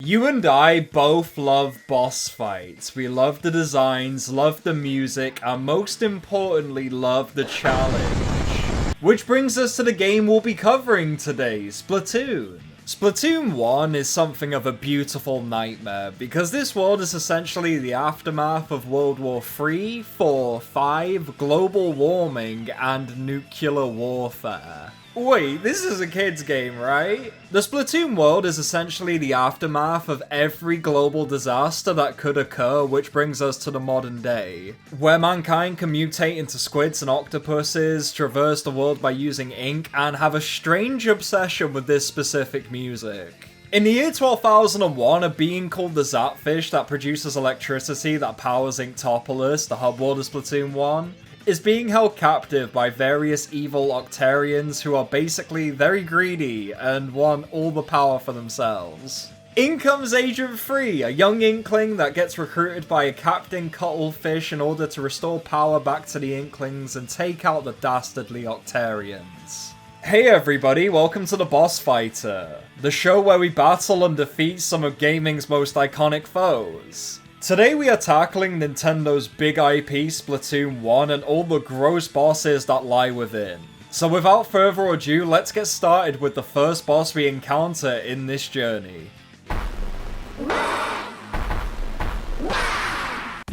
You and I both love boss fights. We love the designs, love the music, and most importantly, love the challenge. Which brings us to the game we'll be covering today, Splatoon. Splatoon 1 is something of a beautiful nightmare, because this world is essentially the aftermath of World War III, 4, 5, global warming, and nuclear warfare. Wait, this is a kid's game, right? The Splatoon world is essentially the aftermath of every global disaster that could occur, which brings us to the modern day, where mankind can mutate into squids and octopuses, traverse the world by using ink, and have a strange obsession with this specific music. In the year 12,001, a being called the Zapfish that produces electricity that powers Inktopolis, the hub world of Splatoon 1, is being held captive by various evil Octarians who are basically very greedy and want all the power for themselves. In comes Agent 3, a young Inkling that gets recruited by a Captain Cuttlefish in order to restore power back to the Inklings and take out the dastardly Octarians. Hey everybody, welcome to TheBossFighter, the show where we battle and defeat some of gaming's most iconic foes. Today we are tackling Nintendo's big IP Splatoon 1 and all the gross bosses that lie within. So without further ado, let's get started with the first boss we encounter in this journey.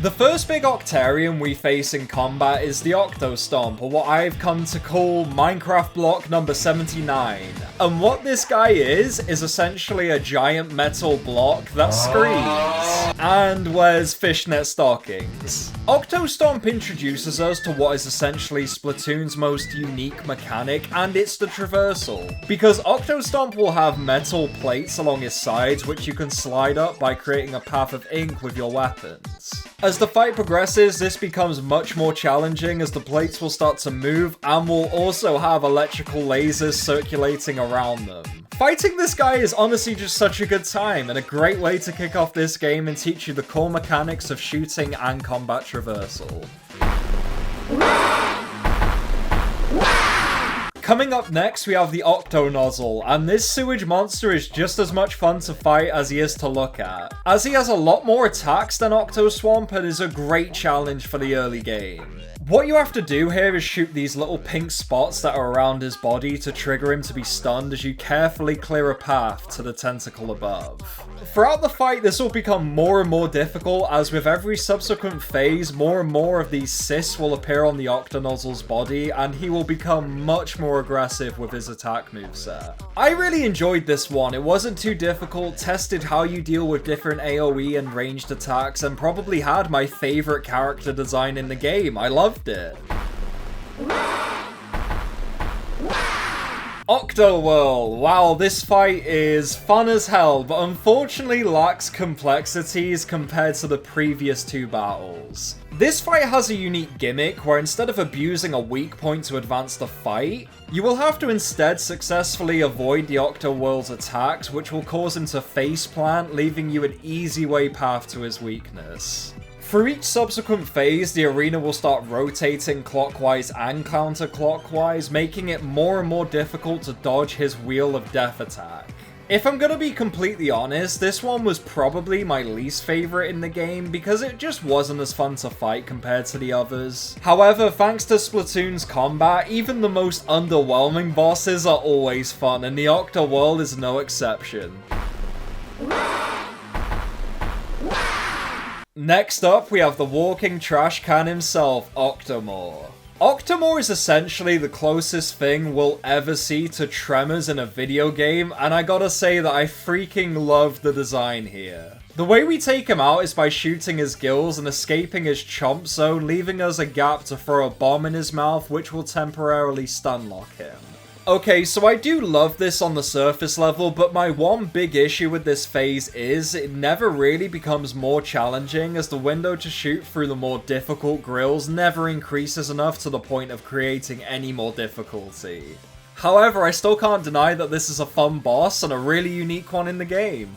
The first big Octarian we face in combat is the Octostomp, or what I've come to call Minecraft block number 79. And what this guy is essentially a giant metal block that screams and wears fishnet stockings. Octostomp introduces us to what is essentially Splatoon's most unique mechanic, and it's the traversal. Because Octostomp will have metal plates along his sides which you can slide up by creating a path of ink with your weapons. As the fight progresses, this becomes much more challenging as the plates will start to move and will also have electrical lasers circulating around them. Fighting this guy is honestly just such a good time and a great way to kick off this game and teach you the core mechanics of shooting and combat traversal. Coming up next, we have the Octonozzle, and this sewage monster is just as much fun to fight as he is to look at, as he has a lot more attacks than Octoswamp and is a great challenge for the early game. What you have to do here is shoot these little pink spots that are around his body to trigger him to be stunned as you carefully clear a path to the tentacle above. Throughout the fight, this will become more and more difficult, as with every subsequent phase, more and more of these cysts will appear on the Octonozzle's body, and he will become much more aggressive with his attack moveset. I really enjoyed this one. It wasn't too difficult, tested how you deal with different AoE and ranged attacks, and probably had my favorite character design in the game. I loved it. Octowhirl. Wow, this fight is fun as hell, but unfortunately lacks complexities compared to the previous two battles. This fight has a unique gimmick where instead of abusing a weak point to advance the fight, you will have to instead successfully avoid the Octowhirl's attacks, which will cause him to faceplant, leaving you an easy way path to his weakness. Through each subsequent phase, the arena will start rotating clockwise and counterclockwise, making it more and more difficult to dodge his Wheel of Death attack. If I'm gonna be completely honest, this one was probably my least favorite in the game because it just wasn't as fun to fight compared to the others. However, thanks to Splatoon's combat, even the most underwhelming bosses are always fun, and the Octowhirl is no exception. Next up, we have the walking trash can himself, Octomore. Octomore is essentially the closest thing we'll ever see to Tremors in a video game, and I gotta say that I freaking love the design here. The way we take him out is by shooting his gills and escaping his chomp zone, leaving us a gap to throw a bomb in his mouth, which will temporarily stun lock him. Okay, so I do love this on the surface level, but my one big issue with this phase is it never really becomes more challenging, as the window to shoot through the more difficult grills never increases enough to the point of creating any more difficulty. However, I still can't deny that this is a fun boss and a really unique one in the game.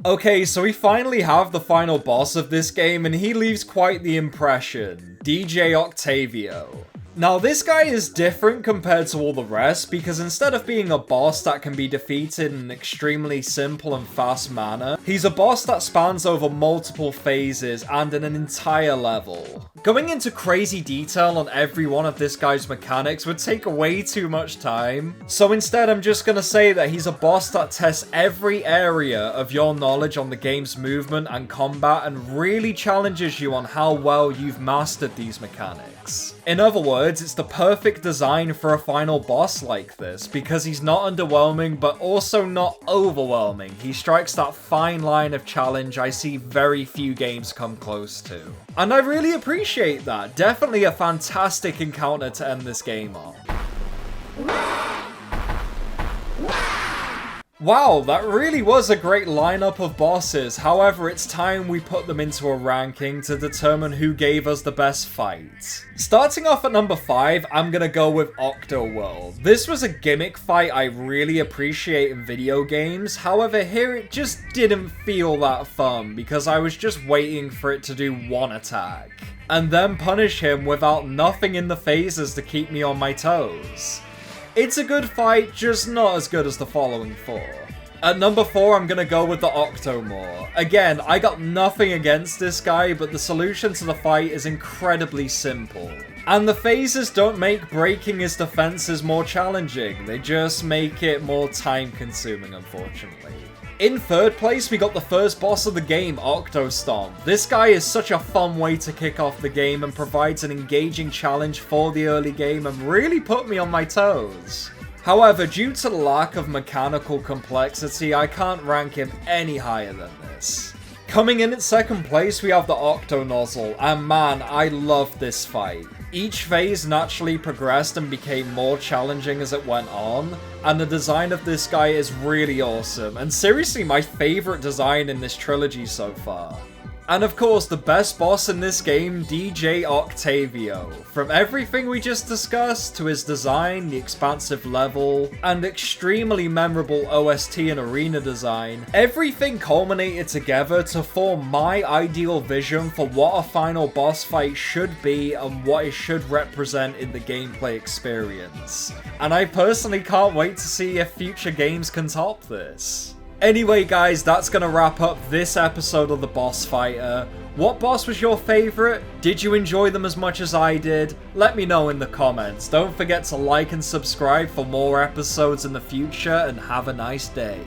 Okay, so we finally have the final boss of this game, and he leaves quite the impression. DJ Octavio. Now this guy is different compared to all the rest because instead of being a boss that can be defeated in an extremely simple and fast manner, he's a boss that spans over multiple phases and in an entire level. Going into crazy detail on every one of this guy's mechanics would take way too much time, so instead I'm just gonna say that he's a boss that tests every area of your knowledge on the game's movement and combat and really challenges you on how well you've mastered these mechanics. In other words, it's the perfect design for a final boss like this, because he's not underwhelming but also not overwhelming. He strikes that fine line of challenge I see very few games come close to. And I really appreciate that. Definitely a fantastic encounter to end this game on. Wow, that really was a great lineup of bosses. However, it's time we put them into a ranking to determine who gave us the best fight. Starting off at number 5, I'm gonna go with Octoworld. This was a gimmick fight I really appreciate in video games. However, here it just didn't feel that fun because I was just waiting for it to do one attack and then punish him without nothing in the phases to keep me on my toes. It's a good fight, just not as good as the following 4. At number 4, I'm gonna go with the Octomore. Again, I got nothing against this guy, but the solution to the fight is incredibly simple. And the phases don't make breaking his defenses more challenging, they just make it more time-consuming, unfortunately. In third place, we got the first boss of the game, Octostomp. This guy is such a fun way to kick off the game and provides an engaging challenge for the early game and really put me on my toes. However, due to the lack of mechanical complexity, I can't rank him any higher than this. Coming in at second place, we have the Octonozzle, and man, I love this fight. Each phase naturally progressed and became more challenging as it went on, and the design of this guy is really awesome, and seriously my favorite design in this trilogy so far. And of course, the best boss in this game, DJ Octavio. From everything we just discussed, to his design, the expansive level, and extremely memorable OST and arena design, everything culminated together to form my ideal vision for what a final boss fight should be and what it should represent in the gameplay experience. And I personally can't wait to see if future games can top this. Anyway guys, that's gonna wrap up this episode of The Boss Fighter. What boss was your favourite? Did you enjoy them as much as I did? Let me know in the comments. Don't forget to like and subscribe for more episodes in the future, and have a nice day.